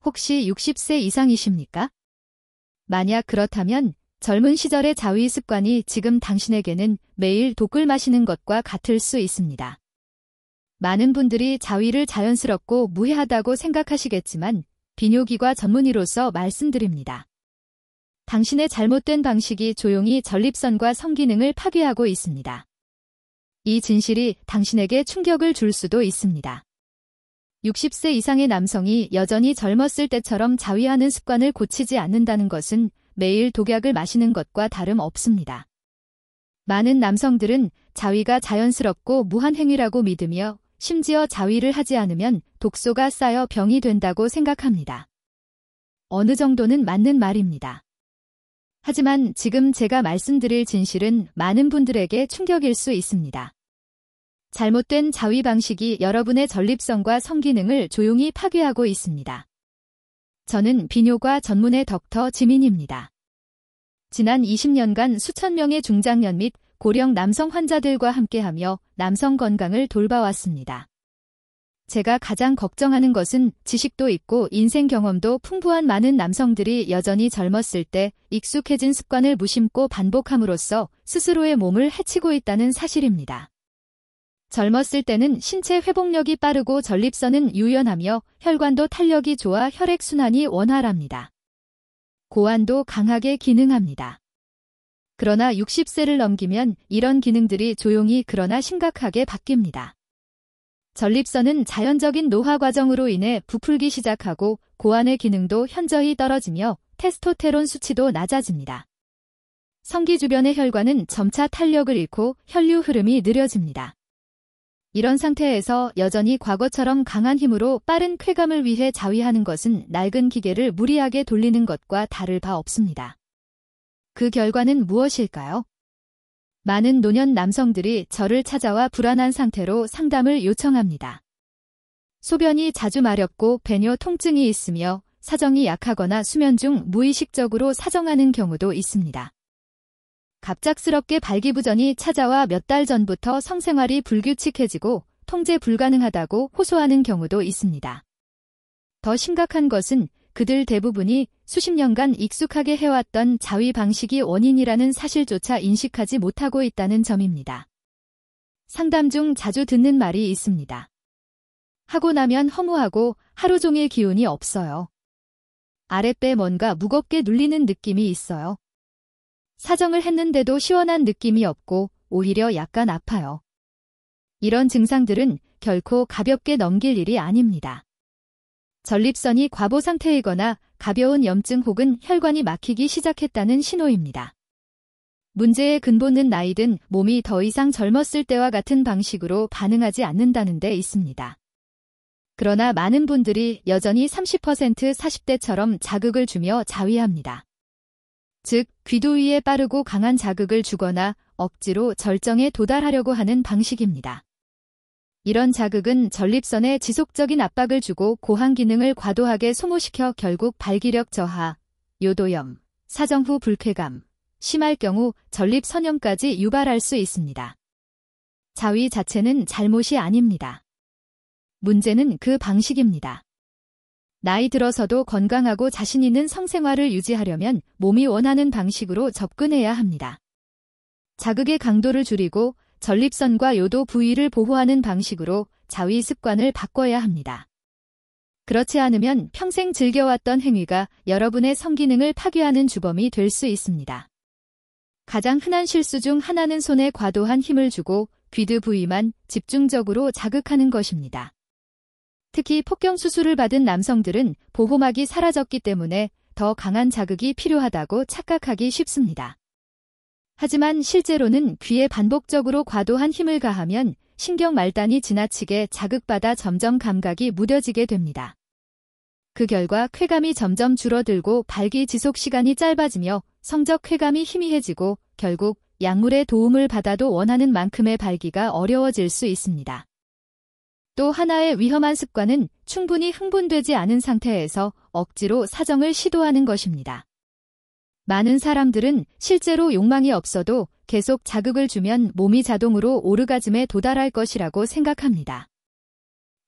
혹시 60세 이상이십니까? 만약 그렇다면 젊은 시절의 자위 습관이 지금 당신에게는 매일 독을 마시는 것과 같을 수 있습니다. 많은 분들이 자위를 자연스럽고 무해하다고 생각하시겠지만 비뇨기과 전문의로서 말씀드립니다. 당신의 잘못된 방식이 조용히 전립선과 성기능을 파괴하고 있습니다. 이 진실이 당신에게 충격을 줄 수도 있습니다. 60세 이상의 남성이 여전히 젊었을 때처럼 자위하는 습관을 고치지 않는다는 것은 매일 독약을 마시는 것과 다름없습니다. 많은 남성들은 자위가 자연스럽고 무한 행위라고 믿으며 심지어 자위를 하지 않으면 독소가 쌓여 병이 된다고 생각합니다. 어느 정도는 맞는 말입니다. 하지만 지금 제가 말씀드릴 진실은 많은 분들에게 충격일 수 있습니다. 잘못된 자위 방식이 여러분의 전립선과 성기능을 조용히 파괴하고 있습니다. 저는 비뇨과 전문의 덕터 지민입니다. 지난 20년간 수천 명의 중장년 및 고령 남성 환자들과 함께하며 남성 건강을 돌봐왔습니다. 제가 가장 걱정하는 것은 지식도 있고 인생 경험도 풍부한 많은 남성들이 여전히 젊었을 때 익숙해진 습관을 무심코 반복함으로써 스스로의 몸을 해치고 있다는 사실입니다. 젊었을 때는 신체 회복력이 빠르고 전립선은 유연하며 혈관도 탄력이 좋아 혈액순환이 원활합니다. 고환도 강하게 기능합니다. 그러나 60세를 넘기면 이런 기능들이 조용히 그러나 심각하게 바뀝니다. 전립선은 자연적인 노화 과정으로 인해 부풀기 시작하고 고환의 기능도 현저히 떨어지며 테스토테론 수치도 낮아집니다. 성기 주변의 혈관은 점차 탄력을 잃고 혈류 흐름이 느려집니다. 이런 상태에서 여전히 과거처럼 강한 힘으로 빠른 쾌감을 위해 자위하는 것은 낡은 기계를 무리하게 돌리는 것과 다를 바 없습니다. 그 결과는 무엇일까요? 많은 노년 남성들이 저를 찾아와 불안한 상태로 상담을 요청합니다. 소변이 자주 마렵고 배뇨 통증이 있으며 사정이 약하거나 수면 중 무의식적으로 사정하는 경우도 있습니다. 갑작스럽게 발기부전이 찾아와 몇 달 전부터 성생활이 불규칙해지고 통제 불가능하다고 호소하는 경우도 있습니다. 더 심각한 것은 그들 대부분이 수십 년간 익숙하게 해왔던 자위 방식이 원인이라는 사실조차 인식하지 못하고 있다는 점입니다. 상담 중 자주 듣는 말이 있습니다. 하고 나면 허무하고 하루 종일 기운이 없어요. 아랫배 뭔가 무겁게 눌리는 느낌이 있어요. 사정을 했는데도 시원한 느낌이 없고 오히려 약간 아파요. 이런 증상들은 결코 가볍게 넘길 일이 아닙니다. 전립선이 과보 상태이거나 가벼운 염증 혹은 혈관이 막히기 시작했다는 신호입니다. 문제의 근본은 나이든 몸이 더 이상 젊었을 때와 같은 방식으로 반응하지 않는다는 데 있습니다. 그러나 많은 분들이 여전히 30% 40대처럼 자극을 주며 자위합니다. 즉, 귀도 위에 빠르고 강한 자극을 주거나 억지로 절정에 도달하려고 하는 방식입니다. 이런 자극은 전립선에 지속적인 압박을 주고 고환 기능을 과도하게 소모시켜 결국 발기력 저하, 요도염, 사정 후 불쾌감, 심할 경우 전립선염까지 유발할 수 있습니다. 자위 자체는 잘못이 아닙니다. 문제는 그 방식입니다. 나이 들어서도 건강하고 자신 있는 성생활을 유지하려면 몸이 원하는 방식으로 접근해야 합니다. 자극의 강도를 줄이고 전립선과 요도 부위를 보호하는 방식으로 자위 습관을 바꿔야 합니다. 그렇지 않으면 평생 즐겨왔던 행위가 여러분의 성기능을 파괴하는 주범이 될 수 있습니다. 가장 흔한 실수 중 하나는 손에 과도한 힘을 주고 귀두 부위만 집중적으로 자극하는 것입니다. 특히 폭경 수술을 받은 남성들은 보호막이 사라졌기 때문에 더 강한 자극이 필요하다고 착각하기 쉽습니다. 하지만 실제로는 귀에 반복적으로 과도한 힘을 가하면 신경 말단이 지나치게 자극받아 점점 감각이 무뎌지게 됩니다. 그 결과 쾌감이 점점 줄어들고 발기 지속 시간이 짧아지며 성적 쾌감이 희미해지고 결국 약물의 도움을 받아도 원하는 만큼의 발기가 어려워질 수 있습니다. 또 하나의 위험한 습관은 충분히 흥분되지 않은 상태에서 억지로 사정을 시도하는 것입니다. 많은 사람들은 실제로 욕망이 없어도 계속 자극을 주면 몸이 자동으로 오르가즘에 도달할 것이라고 생각합니다.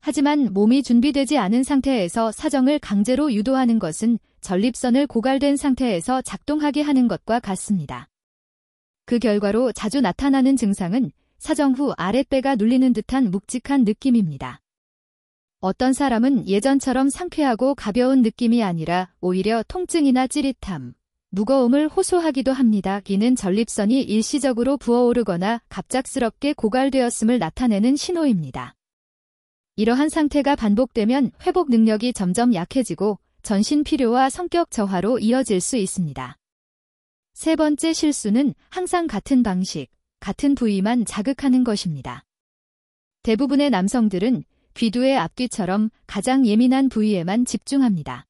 하지만 몸이 준비되지 않은 상태에서 사정을 강제로 유도하는 것은 전립선을 고갈된 상태에서 작동하게 하는 것과 같습니다. 그 결과로 자주 나타나는 증상은 사정 후 아랫배가 눌리는 듯한 묵직한 느낌입니다. 어떤 사람은 예전처럼 상쾌하고 가벼운 느낌이 아니라 오히려 통증이나 찌릿함, 무거움을 호소하기도 합니다. 이는 전립선이 일시적으로 부어오르거나 갑작스럽게 고갈되었음을 나타내는 신호입니다. 이러한 상태가 반복되면 회복 능력이 점점 약해지고 전신 피로와 성격 저하로 이어질 수 있습니다. 세 번째 실수는 항상 같은 방식, 같은 부위만 자극하는 것입니다. 대부분의 남성들은 귀두의 앞귀처럼 가장 예민한 부위에만 집중합니다.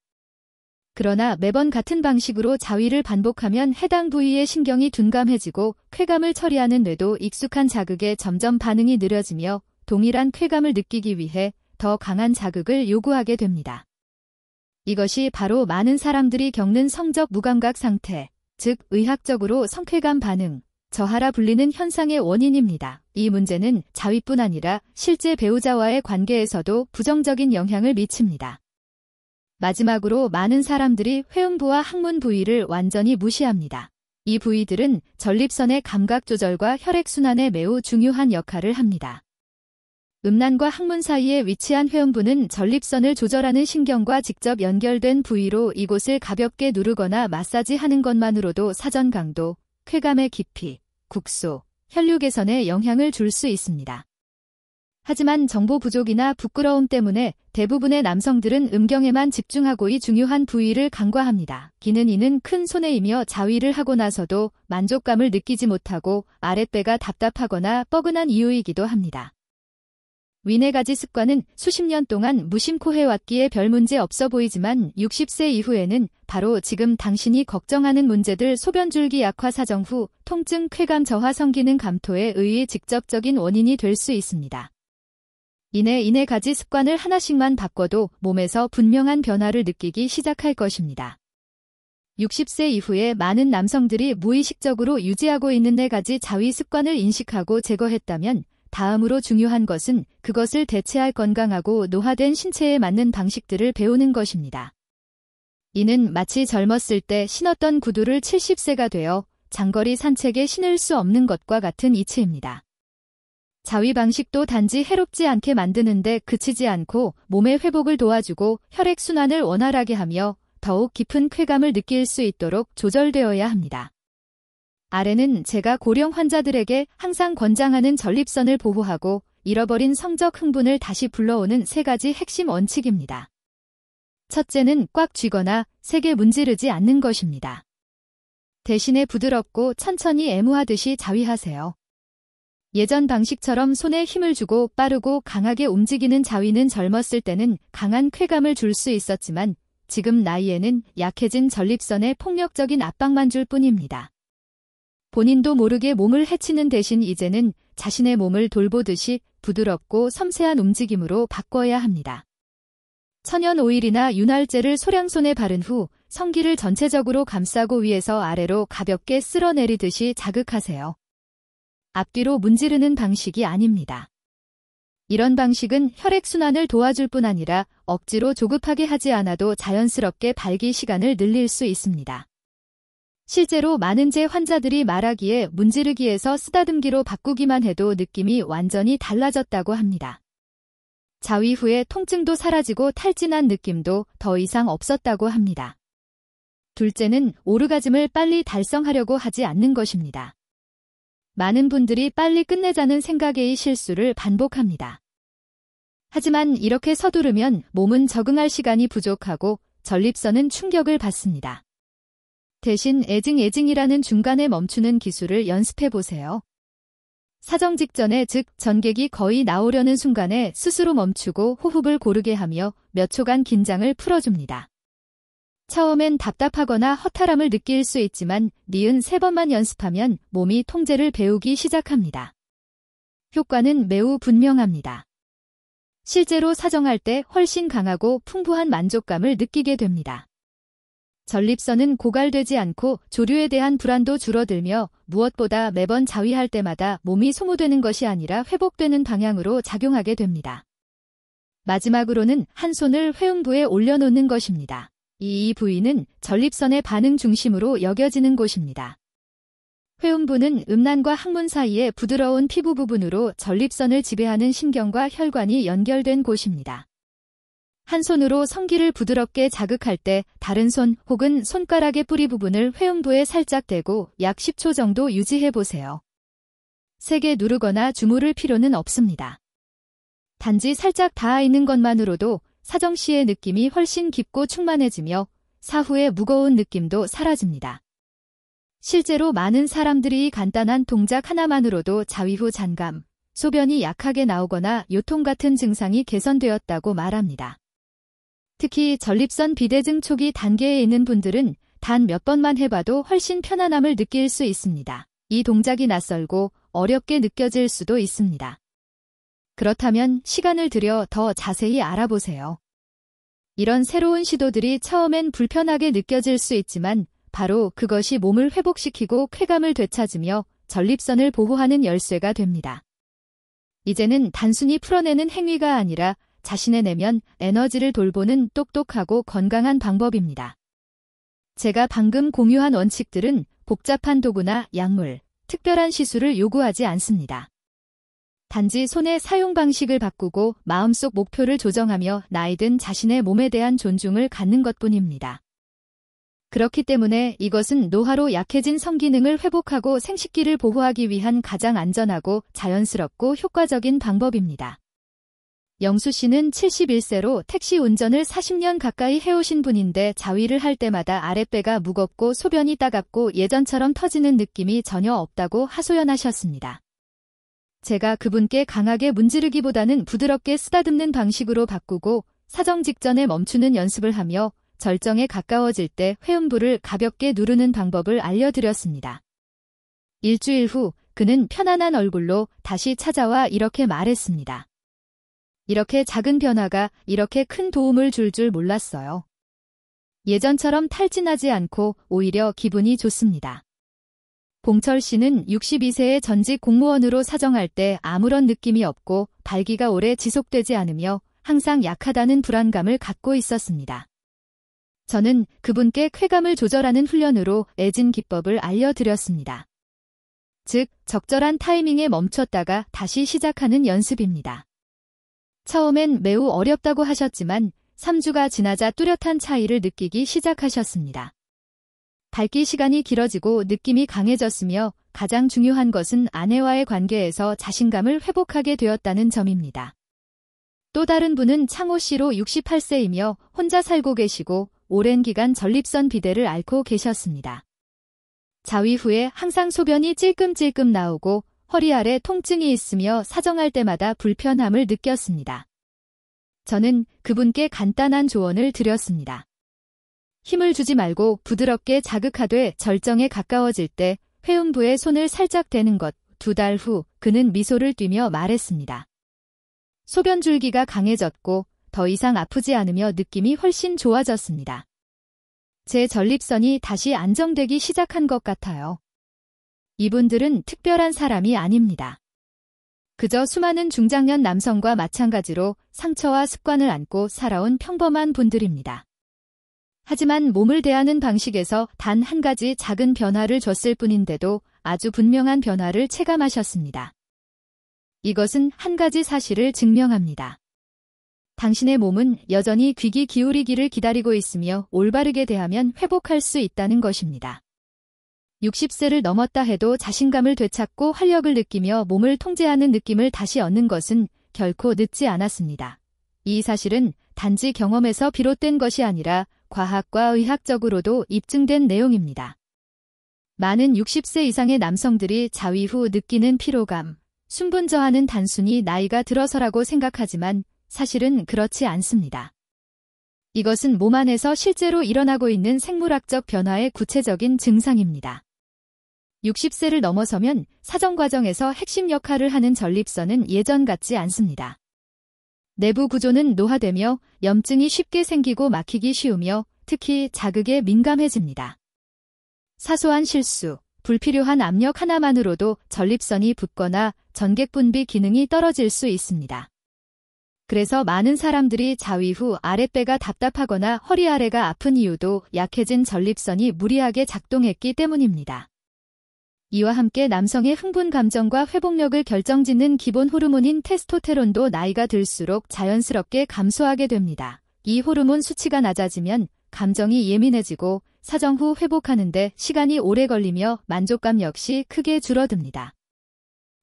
그러나 매번 같은 방식으로 자위를 반복하면 해당 부위의 신경이 둔감해지고 쾌감을 처리하는 뇌도 익숙한 자극에 점점 반응이 느려지며 동일한 쾌감을 느끼기 위해 더 강한 자극을 요구하게 됩니다. 이것이 바로 많은 사람들이 겪는 성적 무감각 상태, 즉 의학적으로 성쾌감 반응, 저하라 불리는 현상의 원인입니다. 이 문제는 자위뿐 아니라 실제 배우자와의 관계에서도 부정적인 영향을 미칩니다. 마지막으로 많은 사람들이 회음부와 항문 부위를 완전히 무시합니다. 이 부위들은 전립선의 감각 조절과 혈액순환에 매우 중요한 역할을 합니다. 음란과 항문 사이에 위치한 회음부는 전립선을 조절하는 신경과 직접 연결된 부위로 이곳을 가볍게 누르거나 마사지하는 것만으로도 사전 강도, 쾌감의 깊이, 국소, 혈류 개선에 영향을 줄 수 있습니다. 하지만 정보 부족이나 부끄러움 때문에 대부분의 남성들은 음경에만 집중하고 이 중요한 부위를 간과합니다. 이는 큰 손해이며 자위를 하고 나서도 만족감을 느끼지 못하고 아랫배가 답답하거나 뻐근한 이유이기도 합니다. 위네가지 습관은 수십 년 동안 무심코 해왔기에 별 문제 없어 보이지만 60세 이후에는 바로 지금 당신이 걱정하는 문제들 소변줄기 약화 사정 후 통증 쾌감 저하 성기능 감토에 의해 직접적인 원인이 될 수 있습니다. 이내 가지 습관을 하나씩만 바꿔도 몸에서 분명한 변화를 느끼기 시작할 것입니다. 60세 이후에 많은 남성들이 무의식적으로 유지하고 있는 4가지 자위 습관을 인식하고 제거했다면 다음으로 중요한 것은 그것을 대체할 건강하고 노화된 신체에 맞는 방식들을 배우는 것입니다. 이는 마치 젊었을 때 신었던 구두를 70세가 되어 장거리 산책에 신을 수 없는 것과 같은 이치입니다. 자위 방식도 단지 해롭지 않게 만드는데 그치지 않고 몸의 회복을 도와주고 혈액순환을 원활하게 하며 더욱 깊은 쾌감을 느낄 수 있도록 조절되어야 합니다. 아래는 제가 고령 환자들에게 항상 권장하는 전립선을 보호하고 잃어버린 성적 흥분을 다시 불러오는 3가지 핵심 원칙입니다. 첫째는 꽉 쥐거나 세게 문지르지 않는 것입니다. 대신에 부드럽고 천천히 애무하듯이 자위하세요. 예전 방식처럼 손에 힘을 주고 빠르고 강하게 움직이는 자위는 젊었을 때는 강한 쾌감을 줄 수 있었지만 지금 나이에는 약해진 전립선에 폭력적인 압박만 줄 뿐입니다. 본인도 모르게 몸을 해치는 대신 이제는 자신의 몸을 돌보듯이 부드럽고 섬세한 움직임으로 바꿔야 합니다. 천연 오일이나 윤활제를 소량손에 바른 후 성기를 전체적으로 감싸고 위에서 아래로 가볍게 쓸어내리듯이 자극하세요. 앞뒤로 문지르는 방식이 아닙니다. 이런 방식은 혈액순환을 도와줄 뿐 아니라 억지로 조급하게 하지 않아도 자연스럽게 발기 시간을 늘릴 수 있습니다. 실제로 많은 제 환자들이 말하기에 문지르기에서 쓰다듬기로 바꾸기만 해도 느낌이 완전히 달라졌다고 합니다. 자위 후에 통증도 사라지고 탈진한 느낌도 더 이상 없었다고 합니다. 둘째는 오르가즘을 빨리 달성하려고 하지 않는 것입니다. 많은 분들이 빨리 끝내자는 생각의 실수를 반복합니다. 하지만 이렇게 서두르면 몸은 적응할 시간이 부족하고 전립선은 충격을 받습니다. 대신 애징이라는 중간에 멈추는 기술을 연습해보세요. 사정 직전에 즉 전객이 거의 나오려는 순간에 스스로 멈추고 호흡을 고르게 하며 몇 초간 긴장을 풀어줍니다. 처음엔 답답하거나 허탈함을 느낄 수 있지만 93번만 연습하면 몸이 통제를 배우기 시작합니다. 효과는 매우 분명합니다. 실제로 사정할 때 훨씬 강하고 풍부한 만족감을 느끼게 됩니다. 전립선은 고갈되지 않고 조류에 대한 불안도 줄어들며 무엇보다 매번 자위할 때마다 몸이 소모되는 것이 아니라 회복되는 방향으로 작용하게 됩니다. 마지막으로는 한 손을 회음부에 올려놓는 것입니다. 이 부위는 전립선의 반응 중심으로 여겨지는 곳입니다. 회음부는 음란과 항문 사이의 부드러운 피부 부분으로 전립선을 지배하는 신경과 혈관이 연결된 곳입니다. 한 손으로 성기를 부드럽게 자극할 때 다른 손 혹은 손가락의 뿌리 부분을 회음부에 살짝 대고 약 10초 정도 유지해 보세요. 세게 누르거나 주무를 필요는 없습니다. 단지 살짝 닿아 있는 것만으로도 사정 시의 느낌이 훨씬 깊고 충만해지며 사후의 무거운 느낌도 사라집니다. 실제로 많은 사람들이 이 간단한 동작 하나만으로도 자위 후 잔감, 소변이 약하게 나오거나 요통 같은 증상이 개선되었다고 말합니다. 특히 전립선 비대증 초기 단계에 있는 분들은 단 몇 번만 해봐도 훨씬 편안함을 느낄 수 있습니다. 이 동작이 낯설고 어렵게 느껴질 수도 있습니다. 그렇다면 시간을 들여 더 자세히 알아보세요. 이런 새로운 시도들이 처음엔 불편하게 느껴질 수 있지만 바로 그것이 몸을 회복시키고 쾌감을 되찾으며 전립선을 보호하는 열쇠가 됩니다. 이제는 단순히 풀어내는 행위가 아니라 자신의 내면 에너지를 돌보는 똑똑하고 건강한 방법입니다. 제가 방금 공유한 원칙들은 복잡한 도구나 약물, 특별한 시술을 요구하지 않습니다. 단지 손의 사용 방식을 바꾸고 마음속 목표를 조정하며 나이든 자신의 몸에 대한 존중을 갖는 것뿐입니다. 그렇기 때문에 이것은 노화로 약해진 성기능을 회복하고 생식기를 보호하기 위한 가장 안전하고 자연스럽고 효과적인 방법입니다. 영수 씨는 71세로 택시 운전을 40년 가까이 해오신 분인데 자위를 할 때마다 아랫배가 무겁고 소변이 따갑고 예전처럼 터지는 느낌이 전혀 없다고 하소연하셨습니다. 제가 그분께 강하게 문지르기보다는 부드럽게 쓰다듬는 방식으로 바꾸고 사정 직전에 멈추는 연습을 하며 절정에 가까워질 때 회음부를 가볍게 누르는 방법을 알려드렸습니다. 일주일 후 그는 편안한 얼굴로 다시 찾아와 이렇게 말했습니다. 이렇게 작은 변화가 이렇게 큰 도움을 줄 줄 몰랐어요. 예전처럼 탈진하지 않고 오히려 기분이 좋습니다. 봉철 씨는 62세의 전직 공무원으로 사정할 때 아무런 느낌이 없고 발기가 오래 지속되지 않으며 항상 약하다는 불안감을 갖고 있었습니다. 저는 그분께 쾌감을 조절하는 훈련으로 애진 기법을 알려드렸습니다. 즉, 적절한 타이밍에 멈췄다가 다시 시작하는 연습입니다. 처음엔 매우 어렵다고 하셨지만 3주가 지나자 뚜렷한 차이를 느끼기 시작하셨습니다. 발기 시간이 길어지고 느낌이 강해졌으며 가장 중요한 것은 아내와의 관계에서 자신감을 회복하게 되었다는 점입니다. 또 다른 분은 창호 씨로 68세이며 혼자 살고 계시고 오랜 기간 전립선 비대를 앓고 계셨습니다. 자위 후에 항상 소변이 찔끔찔끔 나오고 허리 아래 통증이 있으며 사정할 때마다 불편함을 느꼈습니다. 저는 그분께 간단한 조언을 드렸습니다. 힘을 주지 말고 부드럽게 자극하되 절정에 가까워질 때 회음부에 손을 살짝 대는 것. 2달 후 그는 미소를 띠며 말했습니다. 소변 줄기가 강해졌고 더 이상 아프지 않으며 느낌이 훨씬 좋아졌습니다. 제 전립선이 다시 안정되기 시작한 것 같아요. 이분들은 특별한 사람이 아닙니다. 그저 수많은 중장년 남성과 마찬가지로 상처와 습관을 안고 살아온 평범한 분들입니다. 하지만 몸을 대하는 방식에서 단 한 가지 작은 변화를 줬을 뿐인데도 아주 분명한 변화를 체감하셨습니다. 이것은 한 가지 사실을 증명합니다. 당신의 몸은 여전히 귀기 기울이기를 기다리고 있으며 올바르게 대하면 회복할 수 있다는 것입니다. 60세를 넘었다 해도 자신감을 되찾고 활력을 느끼며 몸을 통제하는 느낌을 다시 얻는 것은 결코 늦지 않았습니다. 이 사실은 단지 경험에서 비롯된 것이 아니라 과학과 의학적으로도 입증된 내용입니다. 많은 60세 이상의 남성들이 자위 후 느끼는 피로감, 순분 저하는 단순히 나이가 들어서라고 생각하지만 사실은 그렇지 않습니다. 이것은 몸 안에서 실제로 일어나고 있는 생물학적 변화의 구체적인 증상입니다. 60세를 넘어서면 사정 과정에서 핵심 역할을 하는 전립선은 예전 같지 않습니다. 내부 구조는 노화되며 염증이 쉽게 생기고 막히기 쉬우며 특히 자극에 민감해집니다. 사소한 실수, 불필요한 압력 하나만으로도 전립선이 붓거나 전객분비 기능이 떨어질 수 있습니다. 그래서 많은 사람들이 자위 후 아랫배가 답답하거나 허리 아래가 아픈 이유도 약해진 전립선이 무리하게 작동했기 때문입니다. 이와 함께 남성의 흥분 감정과 회복력을 결정짓는 기본 호르몬인 테스토테론도 나이가 들수록 자연스럽게 감소하게 됩니다. 이 호르몬 수치가 낮아지면 감정이 예민해지고 사정 후 회복하는데 시간이 오래 걸리며 만족감 역시 크게 줄어듭니다.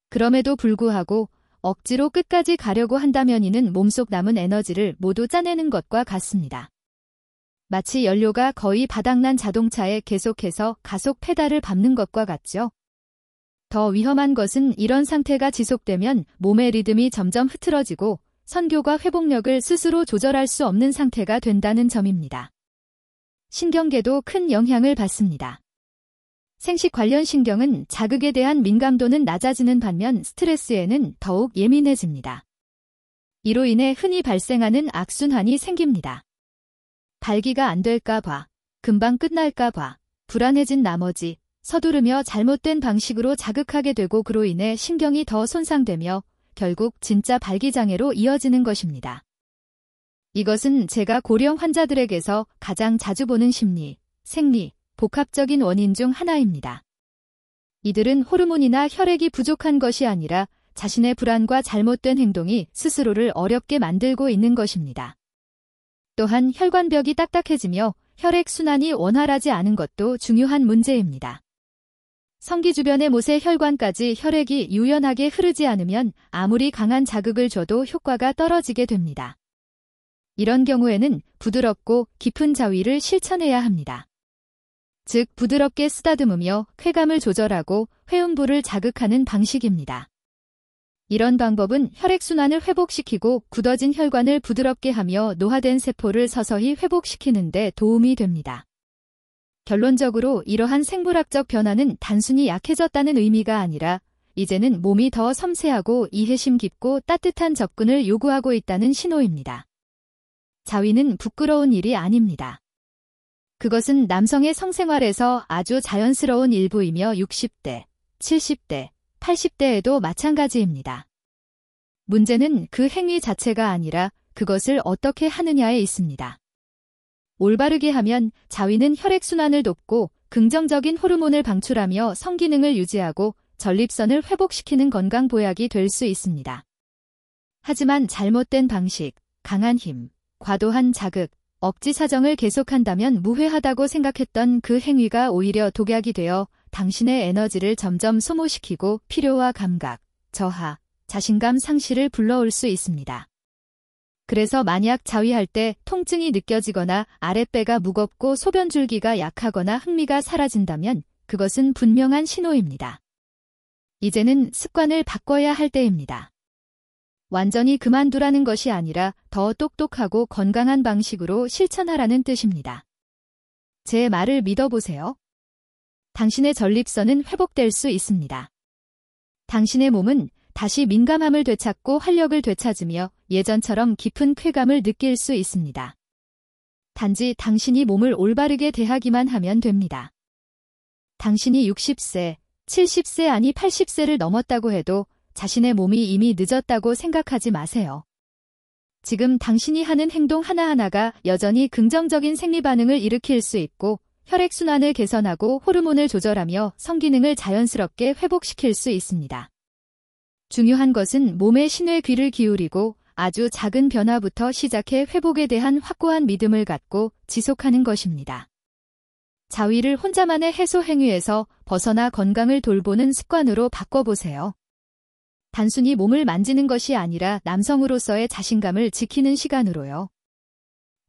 그럼에도 불구하고 억지로 끝까지 가려고 한다면 이는 몸속 남은 에너지를 모두 짜내는 것과 같습니다. 마치 연료가 거의 바닥난 자동차에 계속해서 가속 페달을 밟는 것과 같죠. 더 위험한 것은 이런 상태가 지속되면 몸의 리듬이 점점 흐트러지고 선교과 회복력을 스스로 조절할 수 없는 상태가 된다는 점입니다. 신경계도 큰 영향을 받습니다. 생식 관련 신경은 자극에 대한 민감도는 낮아지는 반면 스트레스에는 더욱 예민해집니다. 이로 인해 흔히 발생하는 악순환이 생깁니다. 발기가 안 될까 봐, 금방 끝날까 봐, 불안해진 나머지 서두르며 잘못된 방식으로 자극하게 되고 그로 인해 신경이 더 손상되며 결국 진짜 발기장애로 이어지는 것입니다. 이것은 제가 고령 환자들에게서 가장 자주 보는 심리, 생리, 복합적인 원인 중 하나입니다. 이들은 호르몬이나 혈액이 부족한 것이 아니라 자신의 불안과 잘못된 행동이 스스로를 어렵게 만들고 있는 것입니다. 또한 혈관벽이 딱딱해지며 혈액순환이 원활하지 않은 것도 중요한 문제입니다. 성기 주변의 못의 혈관까지 혈액이 유연하게 흐르지 않으면 아무리 강한 자극을 줘도 효과가 떨어지게 됩니다. 이런 경우에는 부드럽고 깊은 자위를 실천해야 합니다. 즉 부드럽게 쓰다듬으며 쾌감을 조절하고 회음부를 자극하는 방식입니다. 이런 방법은 혈액순환을 회복시키고 굳어진 혈관을 부드럽게 하며 노화된 세포를 서서히 회복시키는 데 도움이 됩니다. 결론적으로 이러한 생물학적 변화는 단순히 약해졌다는 의미가 아니라 이제는 몸이 더 섬세하고 이해심 깊고 따뜻한 접근을 요구하고 있다는 신호입니다. 자위는 부끄러운 일이 아닙니다. 그것은 남성의 성생활에서 아주 자연스러운 일부이며 60대, 70대, 80대에도 마찬가지입니다. 문제는 그 행위 자체가 아니라 그것을 어떻게 하느냐에 있습니다. 올바르게 하면 자위는 혈액순환을 돕고 긍정적인 호르몬을 방출하며 성기능을 유지하고 전립선을 회복시키는 건강 보약이 될 수 있습니다. 하지만 잘못된 방식, 강한 힘, 과도한 자극, 억지 사정을 계속한다면 무해하다고 생각했던 그 행위가 오히려 독약이 되어 당신의 에너지를 점점 소모시키고 필요와 감각, 저하, 자신감 상실을 불러올 수 있습니다. 그래서 만약 자위할 때 통증이 느껴지거나 아랫배가 무겁고 소변줄기가 약하거나 흥미가 사라진다면 그것은 분명한 신호입니다. 이제는 습관을 바꿔야 할 때입니다. 완전히 그만두라는 것이 아니라 더 똑똑하고 건강한 방식으로 실천하라는 뜻입니다. 제 말을 믿어보세요. 당신의 전립선은 회복될 수 있습니다. 당신의 몸은 다시 민감함을 되찾고 활력을 되찾으며 예전처럼 깊은 쾌감을 느낄 수 있습니다. 단지 당신이 몸을 올바르게 대하기만 하면 됩니다. 당신이 60세, 70세 아니 80세를 넘었다고 해도 자신의 몸이 이미 늦었다고 생각하지 마세요. 지금 당신이 하는 행동 하나하나가 여전히 긍정적인 생리 반응을 일으킬 수 있고 혈액순환을 개선하고 호르몬을 조절하며 성기능을 자연스럽게 회복시킬 수 있습니다. 중요한 것은 몸의 신호에 귀를 기울이고 아주 작은 변화부터 시작해 회복에 대한 확고한 믿음을 갖고 지속하는 것입니다. 자위를 혼자만의 해소 행위에서 벗어나 건강을 돌보는 습관으로 바꿔보세요. 단순히 몸을 만지는 것이 아니라 남성으로서의 자신감을 지키는 시간으로요.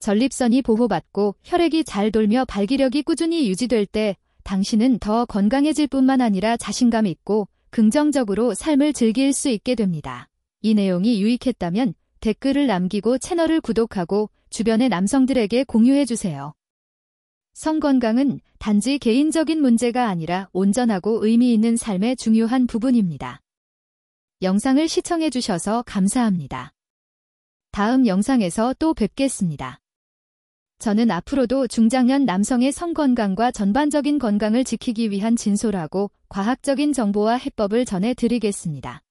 전립선이 보호받고 혈액이 잘 돌며 발기력이 꾸준히 유지될 때 당신은 더 건강해질 뿐만 아니라 자신감 있고 긍정적으로 삶을 즐길 수 있게 됩니다. 이 내용이 유익했다면 댓글을 남기고 채널을 구독하고 주변의 남성들에게 공유해주세요. 성건강은 단지 개인적인 문제가 아니라 온전하고 의미 있는 삶의 중요한 부분입니다. 영상을 시청해주셔서 감사합니다. 다음 영상에서 또 뵙겠습니다. 저는 앞으로도 중장년 남성의 성건강과 전반적인 건강을 지키기 위한 진솔하고 과학적인 정보와 해법을 전해드리겠습니다.